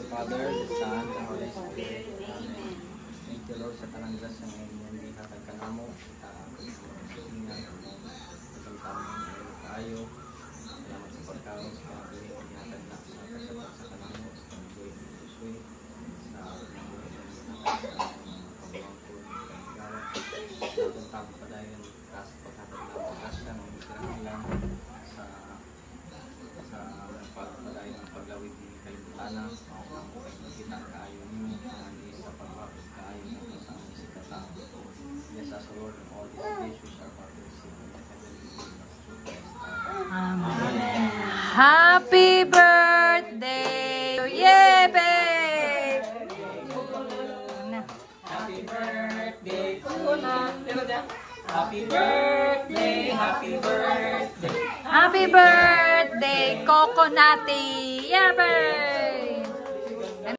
Father, the Son, the Holy Spirit. Amen. Thank you, Lord, sa kananggas sa ngayon. Hindi kakagkanamo. Sa ingat mo. Sa tamang tayo. Salamat sa pagkaon sa mga pinatag na sa kasapat sa kanamo. Sa pagkaon ng Kuswe. Sa pagmangkod. Sa tuntang padayon. Sa pagkatag na pagkasya ng isirang lang. Sa pagpadayon ng paglawid ni Kalibutana. Kita kayo niyo sa pagbabot kayo ng kasama si Katao. Yes, as the Lord of all these issues are part of the heavenly. Amen. Happy birthday! Yeah, babe! Happy birthday! Happy birthday! Happy birthday! Happy birthday, Coconutty! Yeah, babe!